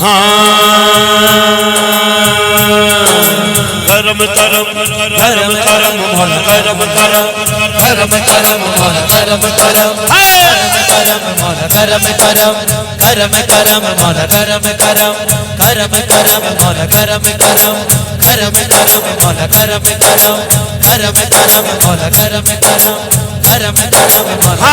करम करम करम करम मौला करम करम करम करम मौला करम करम करम मौला करम करम करम करम मौला करम करम करम करम मौला करम करम करम करम मौला करम करम करम करम मौला करम करम करम करम मौला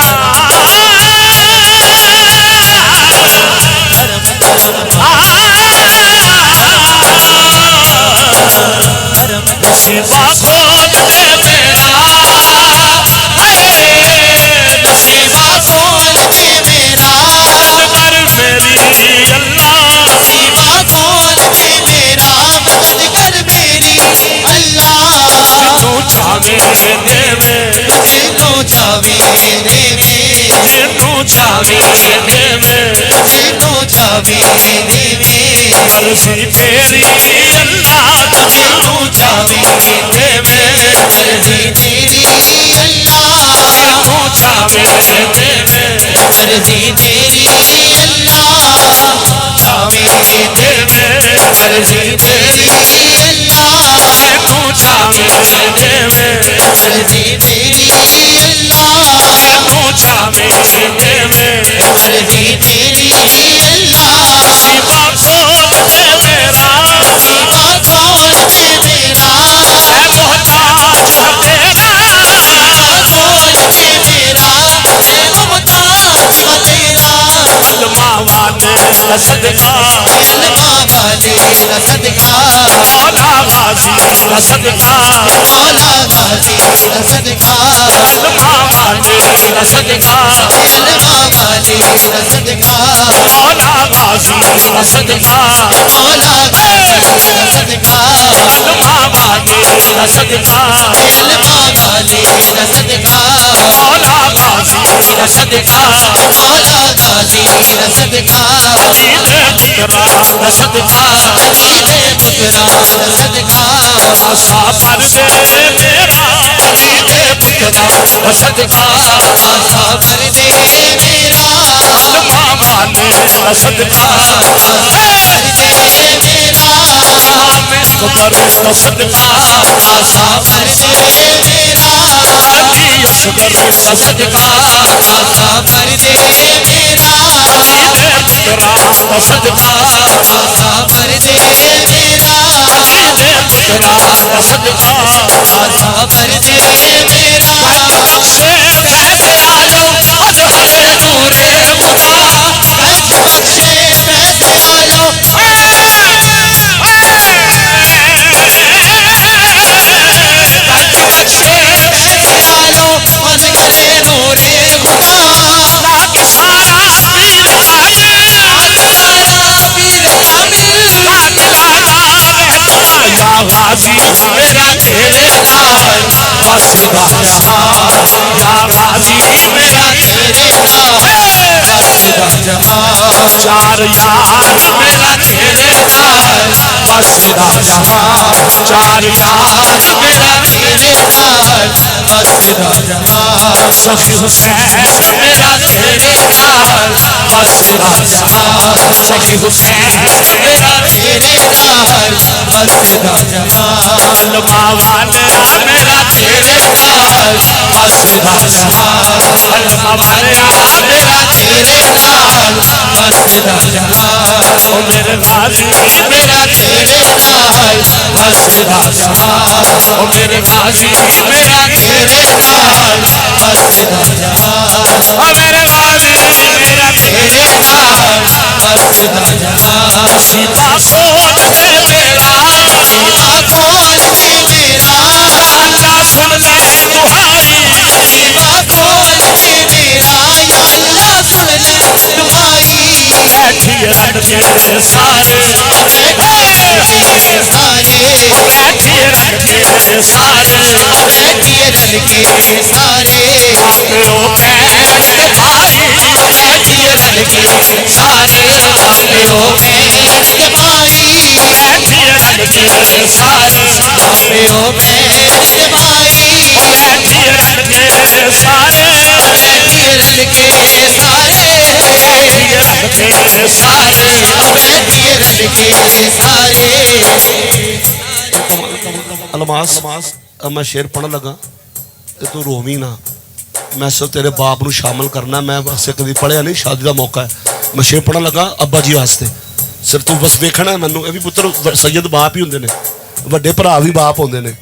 नसीबा खोल दे मेरा, नसीबा खोल दे मेरा, कर मेरी अल्लाह, नसीबा खोल दे मेरा, मदद कर मेरी अल्लाह, जिन्नू चावे देवे, जिन्नू चावे देवे, जिन्नू चावे देवे, जिन्नू चावे देवे, मर्जी तेरी अल्लाह, जिन्नू चावे देवे, मर्जी तेरी अल्लाह, जिन्नू चावे देवे, मर्जी तेरी अल्लाह, चावे देवे, मर्जी तेरी अल्लाह, जिन्नू चावे देवे, मर्जी तेरी अल्लाह, जिन्नू चावे देवे, मर्जी तेरी अल्लाह, नसीबा खोल दे मेरा, नसीबा खोल दे मेरा, है मोहताज तेरा, नसीबा खोल दे मेरा, है मोहताज तेरा, इल्मा वाले का सदका, इल्मा वाले का सदका, मौला गाजी का सदका, मौला गाजी का सदका, इल्मा वाले का सदका, इल्मा वाले का सदका, मौला गाजी का सदका, मौला गाजी का सदका, इल्मा वाले का सदका, इल्मा वाले का सदका, मौला गाजी का सदका, मौला गाजी का सदका, अलीले पुत्रा का सदका, अलीले पुत्रा का सदका, आशा भर दे मेरा, अलीले पुत्रा का सदका, आशा भर दे मेरा, इल्मा वाले का सदका, आशा भर दे मेरा, आमिर कबर का सदका, आशा भर दे मेरा, अली असगर का सदका, आशा भर दे मेरा, अलीले पुत्रा का सदका, आशा भर दे मेरा, अलीले पुत्रा का सदका, आशा भर दे मेरा, बख्शे पैसे आलो मजहबे नूरे खुदा, बख्शे पैसे आलो, बख्शे पैसे आलो मजहबे नूरे खुदा, लागे सारा पीर कामिल, लागे सारा पीर कामिल, लागे सारा रहता या गाजी मेरा तेरे नाल, बसदा जहां या गाजी मेरा तेरे नाल, बसदा जहां, चार यार मेरा तेरे नाल, बसदा जहां, चार यार मेरा तेरे नाल, बसदा जहां, सखी हुसैन मेरा तेरे नाल, बसदा जहां, सखी हुसैन मेरा तेरे नाल, बसदा जहां, इल्मा वाले मेरा तेरे नाल, बसदा जहां, इल्मा वाले मेरा तेरे नाल, बसदा जहां, ओ मेरे गाजी मेरा तेरे नाल, बसदा जहां, ओ मेरे गाजी मेरा तेरे नाल, बसदा जहां, ओ मेरे गाजी मेरा तेरे नाल, बसदा जहां, नसीबा खोल दे मेरा, नसीबा खोल दे मेरा, अल्लाह सुन ले दुहाई, नसीबा खोल दे मेरा, या अल्लाह सुन ले दुहाई, बैठी रन के सारे, बैठी सारे, बैठी रन के सारे, बैठी रन के सारे, आपको पैर के भाई, बैठी रन के सारे, आपको पैर के भाई, बैठी रन के सारे, आपको पैर के भाई, बैठी रन के सारे, बैठी रन के सारे, बैठी रन के सारे, बैठी रन के सारे। अलमास मैं शेर पढ़न लगा तो तू रोवी ना, मैं सिर्फ तेरे बाप नू शामिल करना, मैं वैसे कभी पढ़िया नहीं, शादी का मौका है, मैं शेर पढ़न लगा अब्बा जी वास्ते, सिर तू बस देखना मैनू, ये भी पुत्र सैयद बाप ही होंगे ने, वड्डे भरा भी बाप होंगे ने,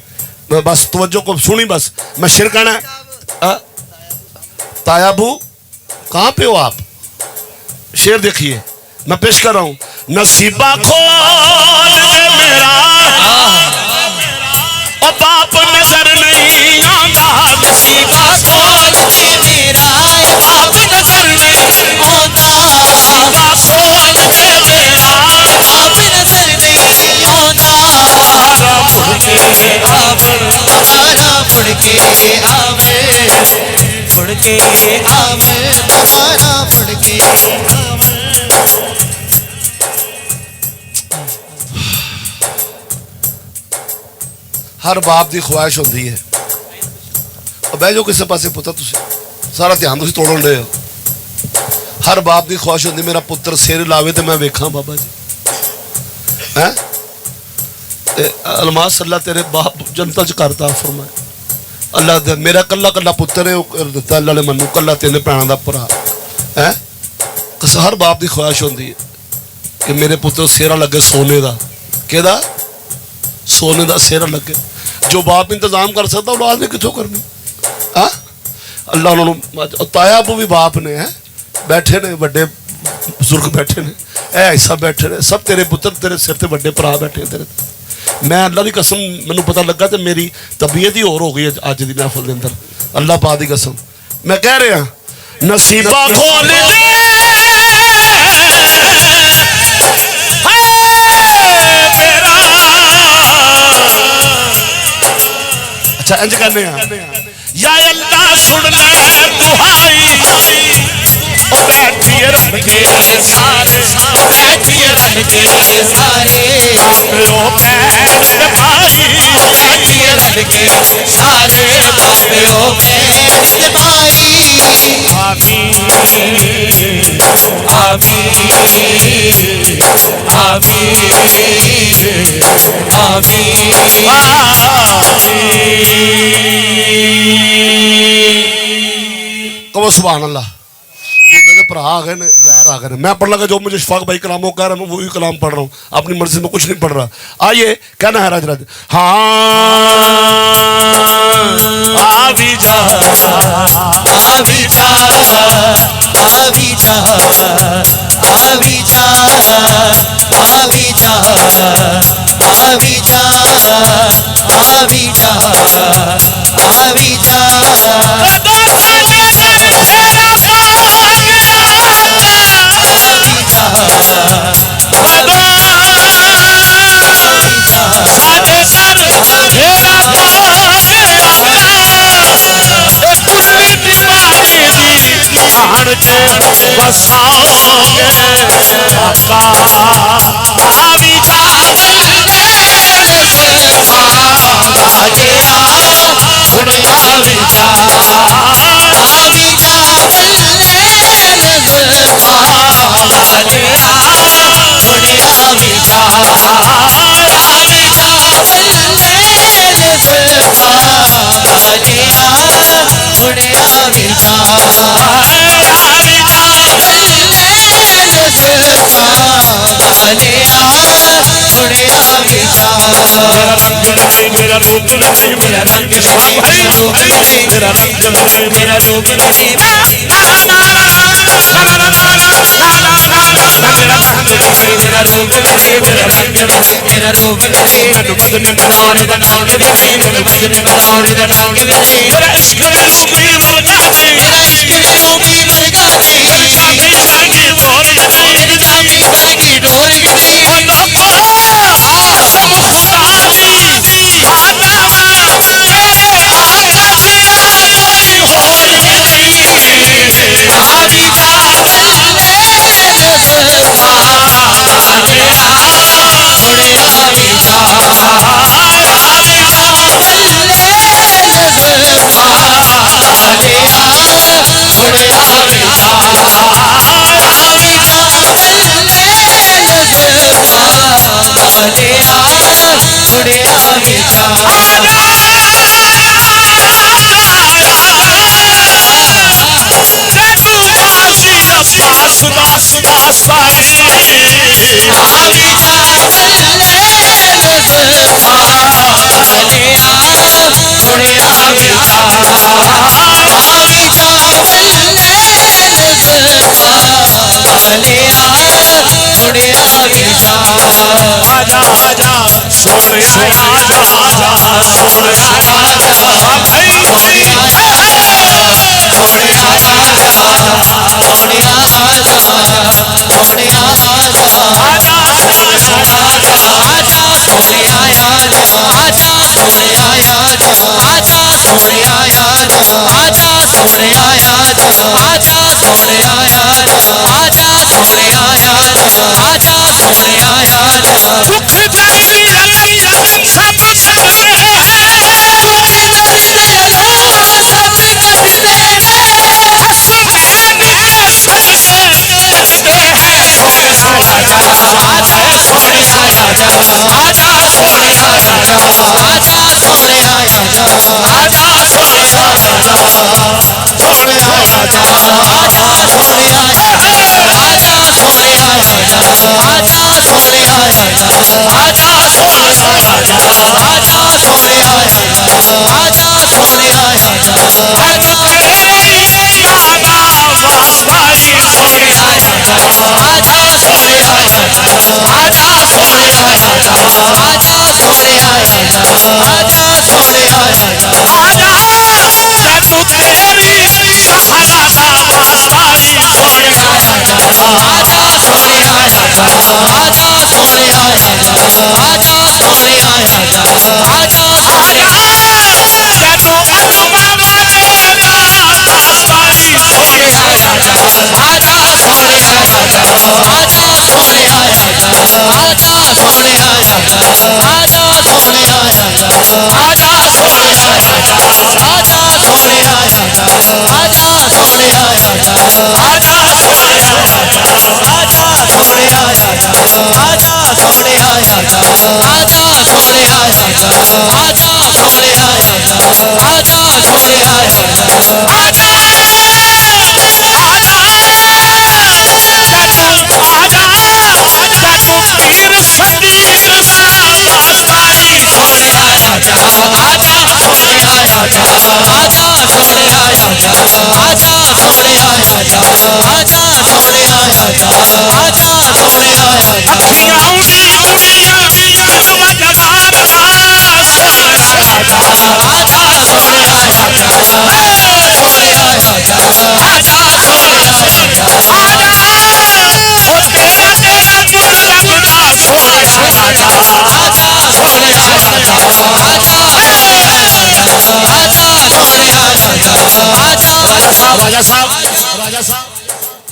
मैं बस तवज्जो को सुनी, बस मैं शेर कहना ताया बू कहाँ पे हो आप। शेर देखिए मैं पेश कर रहा हूँ। नसीबा खोल दे मेरा और बाप नजर नहीं आंदा, नसीबा खोल दे मेरा बाप नजर नहीं आंदा, नसीबा खोल दे मेरा बाप नजर नहीं आंदा। हमारा मुड़ के आवे, हमारा मुड़ के आवे, हमारा मुड़ के आवे। हर बाप की ख्वाहिश होती है, बह जाओ किसी पासे पुत्र, सारा ध्यान तुम तोड़न रहे हो। हर बाप की ख्वाहिश होती मेरा पुत्र सिर लावे तो मैं वेखा बाबा जी है। अलमास अल्लाह तेरे बाप जनता च करता फरमाए, अल्लाह मेरा कला कला पुत्र है दिता अल्लाह ने मनु, कला तीन भैनों का भरा है। हर बाप की ख्वाहिश होती है कि मेरे पुत्र सेरा लगे सोने का, केदा सोने का सेरा लगे। जो बाप इंतजाम कर सकता औलाद ने कितों करनी। हाँ अल्लाह उन्होंने ताया भी बाप ने है, बैठे ने बड़े बुजुर्ग बैठे ने, ऐसा बैठे ने, सब तेरे पुत्र तेरे सिर ते बड़े भरा बैठे तेरे। मैं अल्लाह की कसम मैनू पता लगा तो मेरी तबीयत ही और हो गई अज की महफिल के अंदर, अल्लाह पाक की कसम मैं कह रहा नसीबा खोल दे अच्छा इंज कहने या अल्लाह सुन ले दुहाई, ओ बैठिए रब के सारे, बैठिए रब के सारे, ओ बैठ भाई, बैठिए रब के सारे, बापे ओ बैठ भाई। आमीन आमीन आमीन कहो सुभान अल्लाह। भरा आ गए यार आ गए, मैं पढ़ लगा जो मुझे इशफाक भाई कलामों कह रहा हूँ वही कलाम पढ़ रहा हूँ, अपनी मर्जी में कुछ नहीं पढ़ रहा। आइए कहना है राज राज हाँ भी जा आवी जा आवी जा आवी जा आवी जा आवी जा आवी जा आवी जा मेरा रूप नहीं मेरा रंग नहीं मेरा रंग नहीं मेरा रूप नहीं मेरा रूप नहीं मेरा रंग नहीं मेरा रूप नहीं मैनू बदन बनाने बनाने नहीं मैनू बदन बनाने बनाने नहीं मेरा इश्क भी लगा दे मेरा इश्क भी लगा दे साकी बोल मेरी दादी साकी डोल गई आजा आजा सोने आजा आजा सोने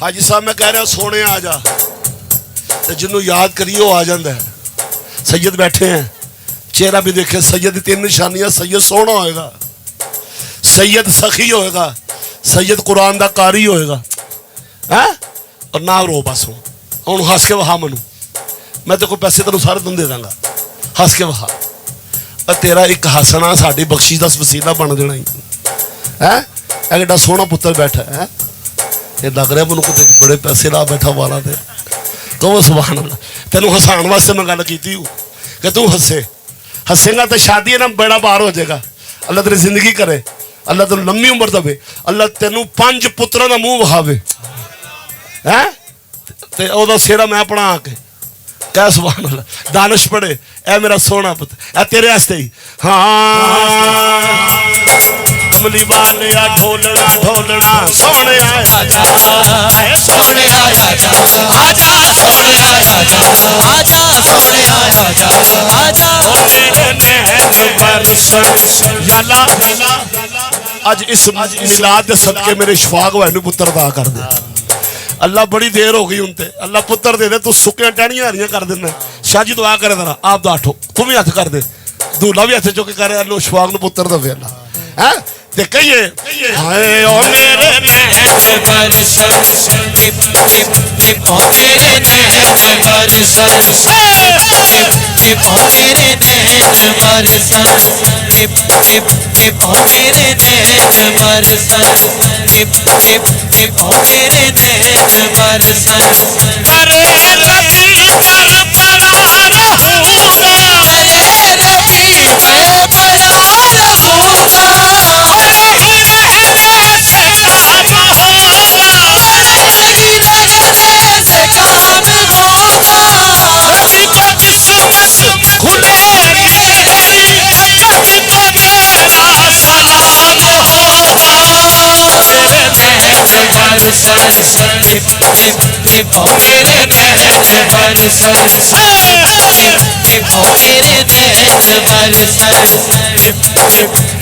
हाजी साहब मैं कह रहा सोने आ जा तो जिन्हों याद करिए वो आ जाता है। सैयद बैठे हैं, चेहरा भी देखे, सैयद की 3 निशानियां, सैयद सोना होएगा, सैयद सखी होएगा, सैयद कुरान का कारी होएगा है और ना रो बस हूँ हस के वहा मैनू मैं तो कोई पैसे तेन सारे दिन दे दांगा हस के वहा तेरा एक हसना साड़ी बख्शी का वसीला बन देना ही है। एडा सोहना पुत्र बैठा है, ये लग रहा मैं कुछ बड़े पैसे ला बैठा वाला दे कहो सुभान अल्लाह। तेन हसान वास्ते मैं गल की कि तू हसे, हसेगा तो शादी ना बेड़ा पार हो जाएगा। अल्लाह तेरी जिंदगी करे, अल्लाह तेन लंबी उम्र दे, अल्लाह तेन 5 पुत्रों का मुंह वहावे है ते ओदा सेरा मैं अपना आके कह सुभान अल्लाह। दानिश पढ़े ए मेरा सोना पुत्र ए तेरे वास्ते ही। हाँ कमली वाले ढोलना ढोलना सोने आया सोने आया आजा सोने आया आजा सोने आया आजा तेरे नैन बरसन याला। आज इस मिलाद दे सदके मेरे शफाक वाले पुत्र अदा कर दे। अल्लाह बड़ी देर हो गई उनते, अल्लाह पुत्र दे दे। तू सुक्कियां टहनियां हरियां कर देना। शाह जी दुआ करे तेरा आप दा आठो तुम ही हथ कर दे, दूल्हा भी हथ चुक करे अल्लाह शफाक नूं पुत्र दे अल्लाह हैं ते कहिए हाय ओ मेरे नैन बरसन देखो मेरे नैन बरसन, देखो मेरे नैन बरसन, देखो मेरे नैन बरसन, देखो मेरे नैन बरसन। अरे रबी कर बड़ा रहूंगा, रबी मैं बड़ा रहूंगा, देखो मेरे नैन बरसन, देखो मेरे नैन बरसन,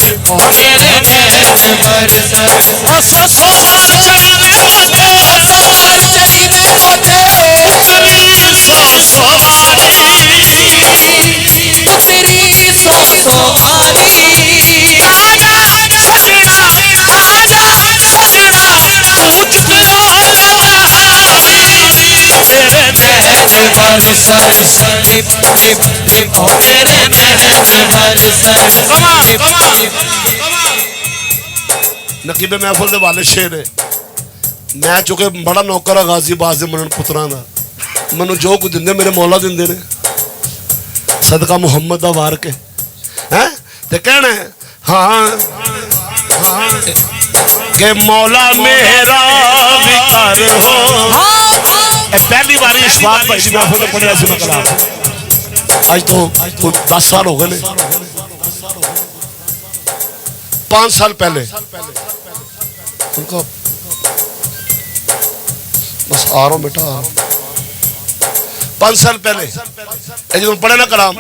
देखो मेरे नैन बरसन। सवार चली में होते, सवार चली में होते, तेरी सवारी, तेरी सवारी। आजा सजना, आजा सजना, पूछ तेरा तेरे नैन बरसन, देखो मेरे नैन बरसन। नकीबे महफिल दे वाले शेर है। मैं चूंकि बड़ा नौकर है गाजीबाज दे मनन पुत्रां दा, मैनू जो कुछ दिंदे मेरे मौला दिंदे ने, सदका मुहम्मद दा वार के हैं ते कहना है हाँ हाँ के मौला मेरा भी कर हो। पहली बार इशफाक भाई जी महफिल में पढ़िया सी कलाम, आज तो 10 साल हो गए ने, 5 साल पहले उनको बस आ रहा हूं बेटा, 5 साल पहले जो पढ़े ना कलाम,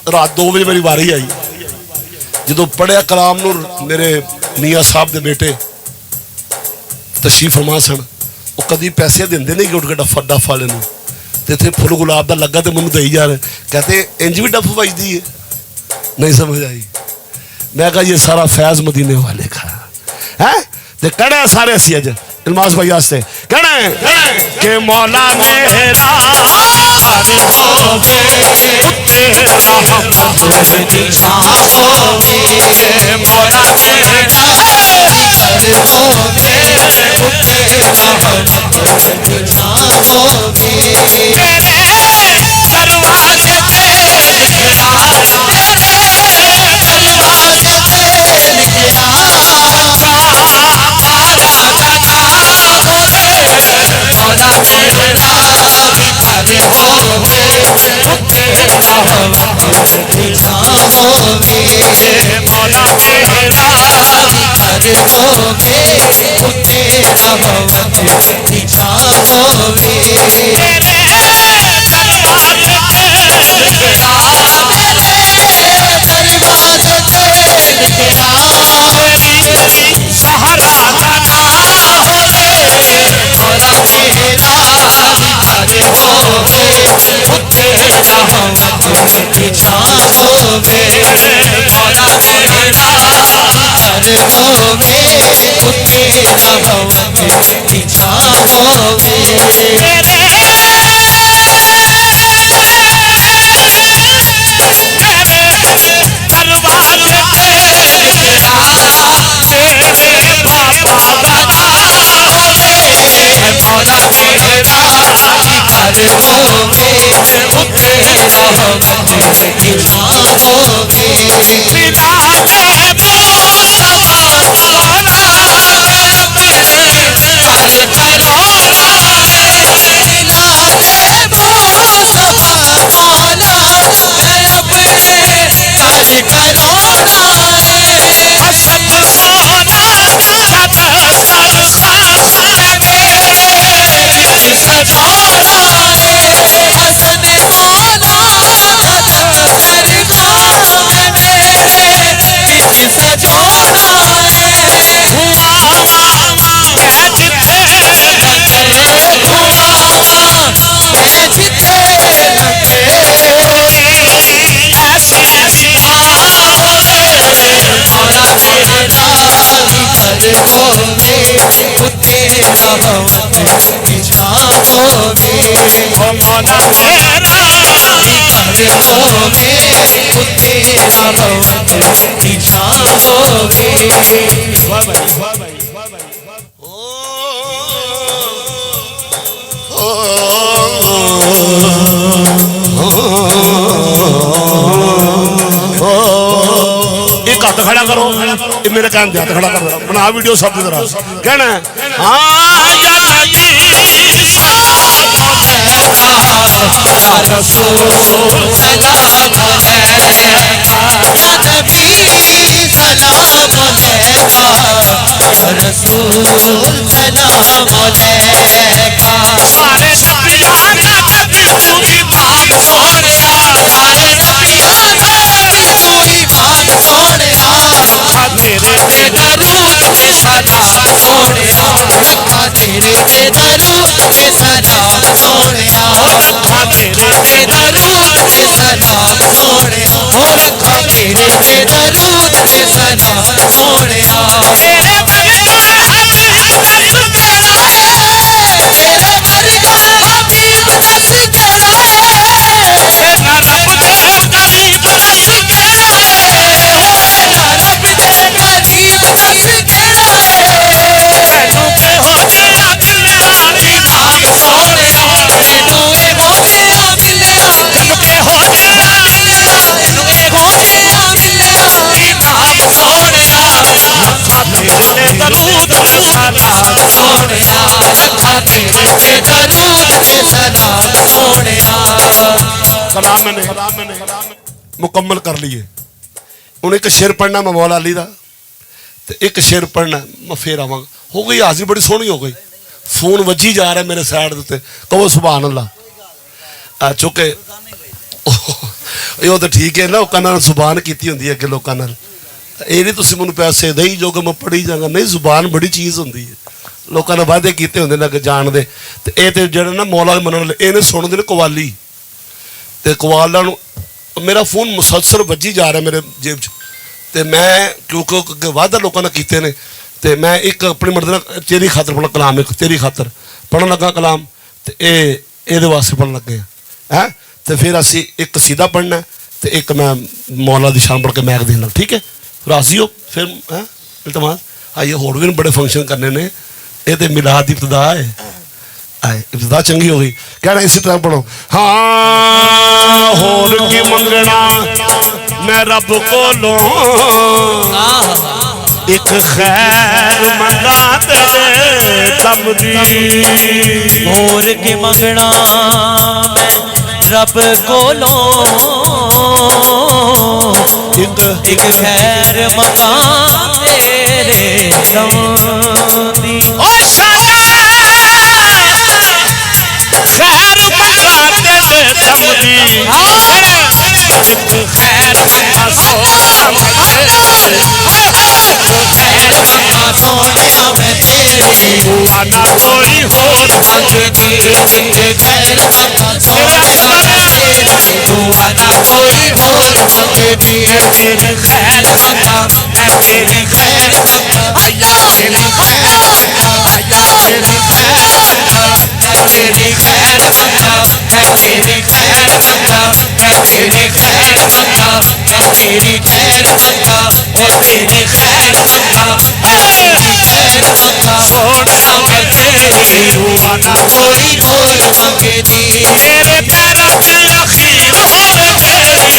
रात 2 बजे मेरी बारी आई, जो पढ़िया कलाम नूर मेरे मियाँ साहब दे बेटे तशरीफ फरमा सन, वो कभी पैसे देंगे नहीं उठ के डफा डफ वाले तो इतने फुल गुलाब का लगा तो मैंने दई जा रहे, कहते इंज भी डफ बजती है, नहीं समझ आई। मैं कहा ये सारा फैज मदीने वाले का है, कहना है सारे असी अज इल्मास भाई वास्ते कहना है कि मौला मेरा मौला तेरा होवे कुत्ते निशान होवे एक हाथ खड़ा करो, मेरे कहने हाथ खड़ा करो, बना वीडियो सब की तरह कहना हाँ रसूल सलाम अलैका या नबी सलाम अलैका रसूल सलाम अलैका सारे नबियां नबी तू इमाम सोनिया सारे नबियां नबी तू इमाम सोनिया तेरे ते दरूद ते सलाम सोनिया तेरे ते दरूद ते सलाम सोनिया तेरे ते दरूद ते सलाम सोनिया हो रखा तेरे ते दरूद ते सलाम सोनिया तेरे वर्गा हबीब दस मेरा तेरे वर्गा हबीब दस मेरा तेरा रब दे करीब दस मेरा तेरा रब दे करीब दस मेरा तैनू के हो गया दिल नाल इमाम सोनिया तेनू ए हो गया मिलिया तैनू के हो गया तेनू ए हो गया मिलिया इमाम सोनिया लखा तेरे ते दरूद ते सलाम सोनिया लखा तेरे ते दरूद ते सलाम सोनिया कलाम मैंने मुकम्मल कर लिए हूँ एक शेर पढ़ना मैं मौला अली का ते एक शेर पढ़ना मैं फिर आवांगा हो गई हाजिरी बड़ी सोहनी हो गई फोन वजी जा रहा है मेरे साइड उत्ते कहो सुभान अल्लाह चुके ये तो ठीक है ना लोगों जुबान की होंगी अगे लोगों ये नहीं तुम मैं पैसे दई जो कि मैं पढ़ी जाऊँगा नहीं जुबान बड़ी चीज़ होंगी है लोगों ने वादे किए होंगे अगर जानते तो ये तो जो ना मौला मन वाले इन्हें सुनते हैं कवाली तो कवाला मेरा फोन मुसलसल वजी जा रहा है मेरे जेब च तो मैं क्योंकि वादा लोगों ने किए ने तो मैं एक अपनी मर्द तेरी खातर पढ़ना कलाम एक तेरी खातर पढ़न लगा कलाम तो ये वास्ते पढ़न लगे हैं तो फिर असी एक कसीदा पढ़ना तो एक मैं मौला दी शान पढ़ के मैक देना ठीक है राजी हो फिर है इल्तमास आइए होर भी बड़े फंक्शन करने ने ये तो मिलाद की इब्तदा है आए इब्तदा चंगी हो गई कहना इसी तरह पढ़ो हाँ होर की मंगना मैं रब को लो एक खैर मंगा तेरे दम दी मोर के मंगना मैं रब को लो एक खैर मंगा तेरे दम दी ओ शादा खैर मंगा तेरे दम दी खैर मंगा सोना खैर मंगा सोनिया मैं तेरी आना कोई होर मंगती खैर मंगा सोनिया मैं तेरी दुआना कोई होर मंगती तेरी खैर मंगा मैं तेरी खैर मंगा तेरी खैर मंगा तेरी खैर मंगा तेरी खैर मंगा तेरी खैर मंगा तेरी खैर मंगा तेरी खैर मंगा ओ तेरी खैर मंगा तेरी खैर मंगा सोना मैं तेरी दुआना कोई होर मंगती तेरे पैरों के अखीर होवे तेरी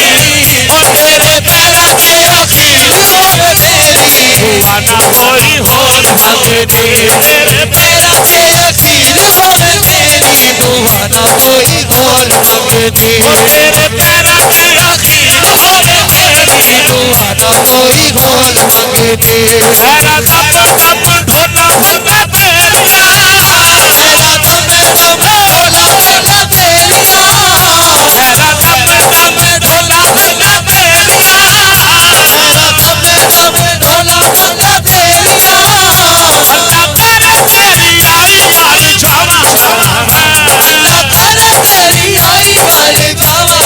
ओ तेरे पैरा के अखीर होवे तेरी दुआना कोई होर मंगती तेरे पैरा के अखीर होवे तेरी दुआना कोई होर मंगती तेरे पैरों के अखीर होवे तेरी दुआना कोई होर मंगती तेरा दम दम ढोला ढोला तेरिया तेरा दम दम ढोला ढोला तेरिया तेरा दम दम ढोला ढोला तेरिया तेरा दम दम ढोला ढोला तेरिया अल्लाह करे तेरी आई बाल जावा अल्लाह करे तेरी आई बाल गावा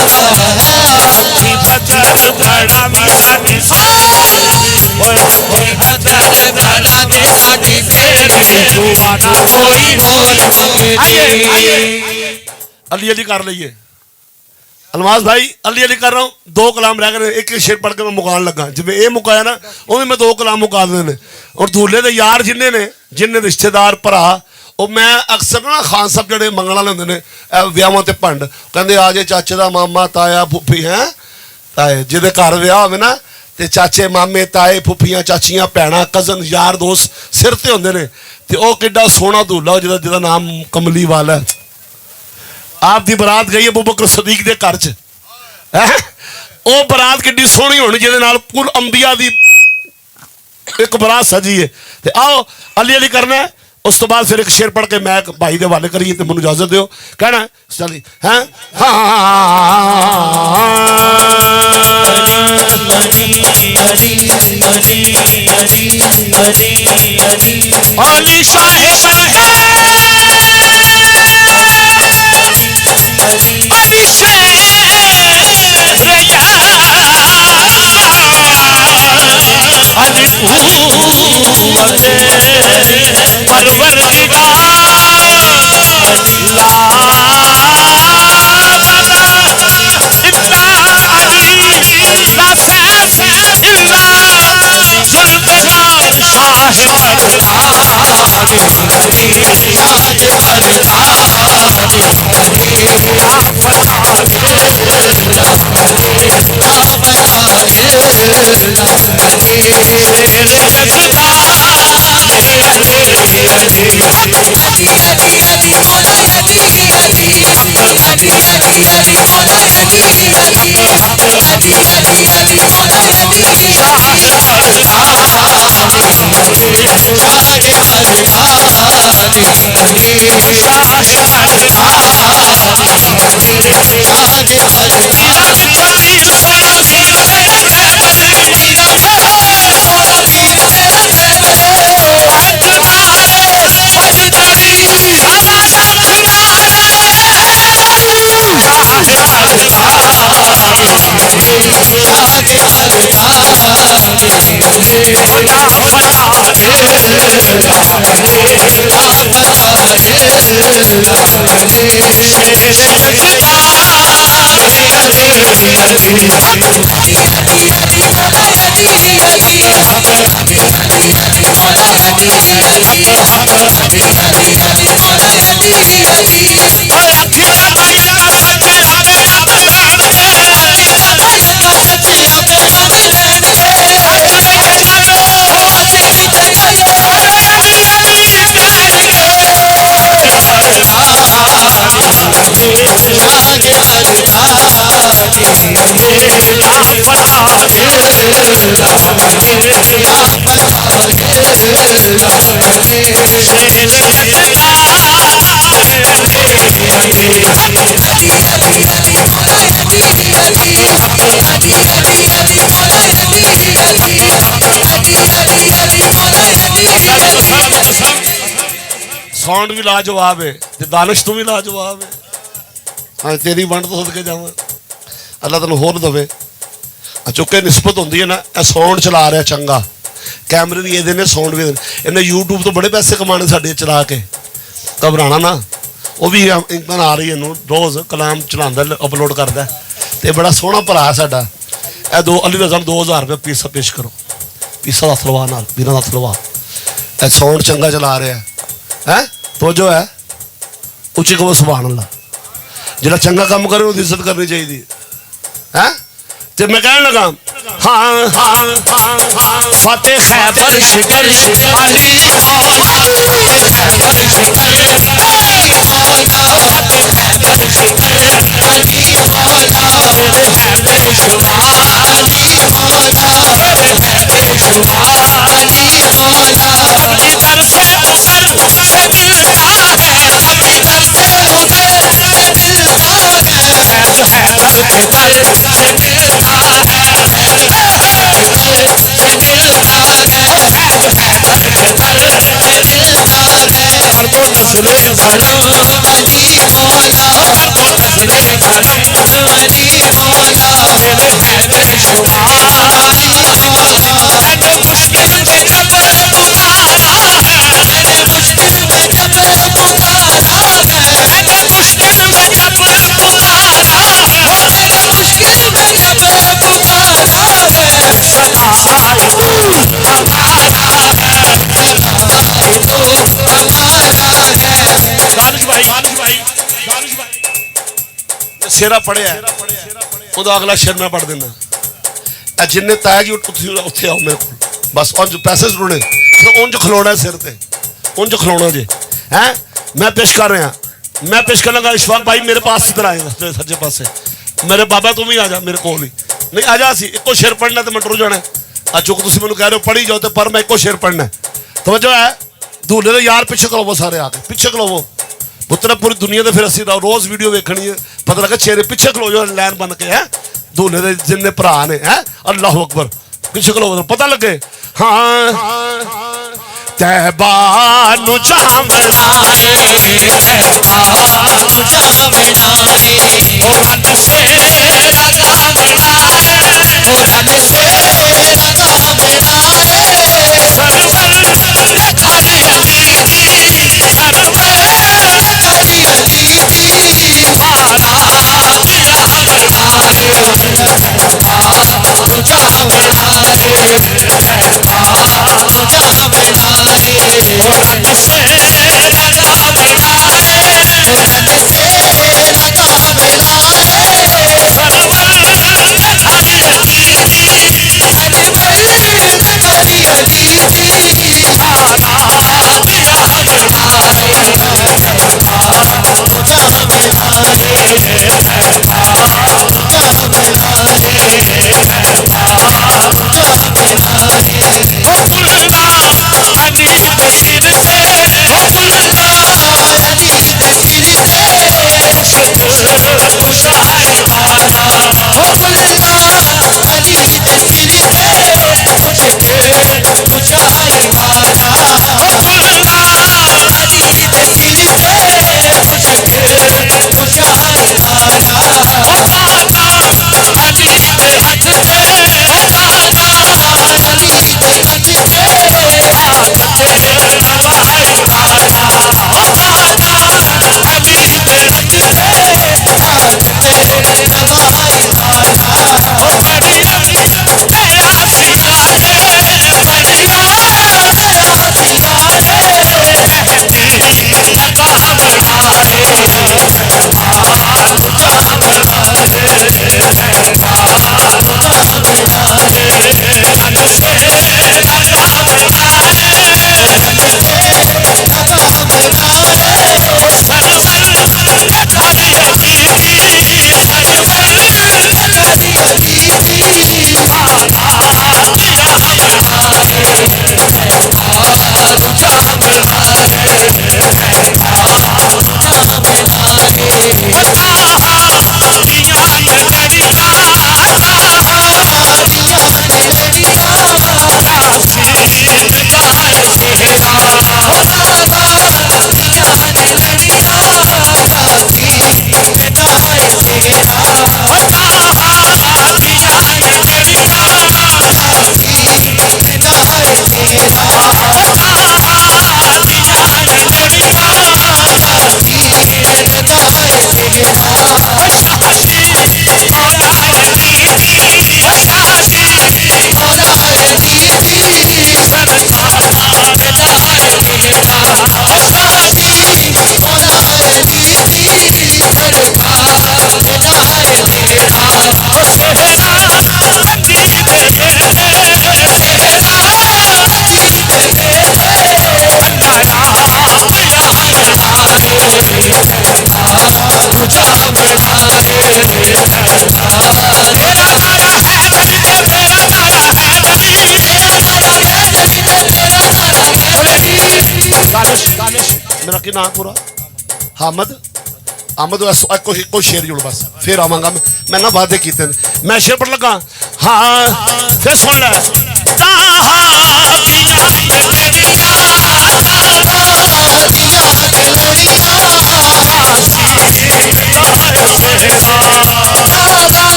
की भजन बड़ा बड़ा भजन बड़ा दे साडी तेरी दुआना कोई होर मंगती अली अली कर लीए। अलमास भाई अली अली कर रहा हूँ, 2 कलाम रह गए, एक शेर पढ़ के मैं मुकान लगा। जिवें ये मुकाया ना उन्हें मैं 2 कलाम मुका देने ने। और दूल्हे के यार जिन्हें ने जिन्हें रिश्तेदार भरा वो मैं अक्सर ना खान साहब जोड़े मंगण वाले होंगे ने विआहां ते भंड कहते आ जे चाचे का मामा ताया फुफी है ताए जिदे घर विआह होवे ना ते चाचे मामे ताए फुफियां चाचियां भैणां कजन यार दोस्त सिर ते होंदे ने ते ओह किड्डा सोहना दूल्हा जिहदा नाम कमली वाला है। आप दी बरात गई अबू बकर सदीक दे घर च है ओह बरात किड्डी सोहनी होनी जिहदे नाल कुल अंबिया दी एक बरात सजी है। ते आओ अली अली करना है। उस तो बाद फिर एक शेर पढ़ के मैं भाई के हवाले करिए तो मैनूं इजाजत दिओ कहना है चली हैं अली शाहे शाहे अली साउंड भी लाजवाब है ते दानिश तू भी लाजवाब है। हाँ तेरी वंड तो सदके जावां अल्लाह तैनूं होर दवे। चुके निस्बत होंदी है ना साउंड चला रहा चंगा कैमरे भी ये ने साउंड भी इन्हें यूट्यूब तो बड़े पैसे कमाने साडे चला के घबराना ना वो भी इनकम आ रही है रोज़ कलाम चलांदा अपलोड करता तो बड़ा सोहना भरा साडा ए दो अली रज़म 2000 रुपये पीसा पेश करो पीसा का सलवा नाल बिना का सलवा ए साउंड चंगा चला रहा है तो जो है उच्ची कहो सुभान अल्लाह जिहड़ा चंगा काम करे उसकी इज्जत करनी चाहिए है। तो मैं कहने लगा हाँ हाँ हाँ हाँ फतेह खैबर शिकर अली शेरा पढ़िया ਉਹਦਾ अगला शेर मैं पढ़ देना जिन्ने ताया जी उत्थे आओ मेरे को बस उंज पैसे सुनने तो उंज खलोना सिर ते उंज खलोना जी हैं मैं पेश कर रहा मैं पेश कर लगा इशफाक भाई मेरे पास इधर आएगा सज्जे पासे मेरे बाबा तुम ही आ जा मेरे को नहीं आ जा सी एको शेर पढ़ना तो मैं टुर जाना जो तुम मैं कह रहे हो पढ़ी जाओ तो पर मैं एको शेर पढ़ना तो जो है दूल्हे के यार पिछे खलोवो सारे आके पिछे खलोवो पुत्रा पूरी दुनिया तो फिर असी रोज वीडियो वेखनी है पता लगे चेहरे पिछे खलो जो लैन बन के है दूल्हे के जिन्ने भरा ने है अल्लाह अकबर पिछे खलो पता लगे हाँ तैबा नु चावला मेरा कि नाम पूरा हामद आमद कोई शेर जुड़ बस फिर आवांगा मैं ना वादे किए मैं शेर पर लगा हाँ फिर सुन ले